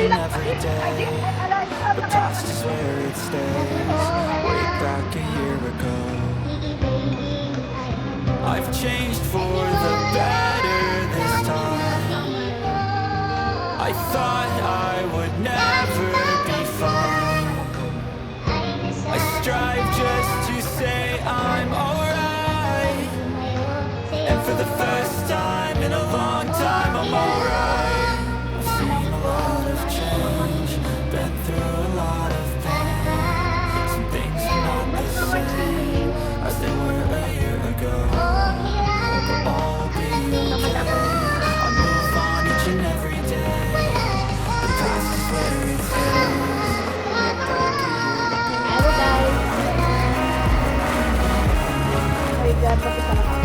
and every day. The past is where it stays. Way back a year ago, I've changed for the better this time. I thought I would never be fine. I strive just to say I'm alright, and for the first time in a long time I'm alright. I've seen a lot of change, been through a lot of pain. Some things are not the same as they were a year ago, but all will be okay. I move on each and every day. The past is where it stays. Hello guys. Oh my god, bakit ako?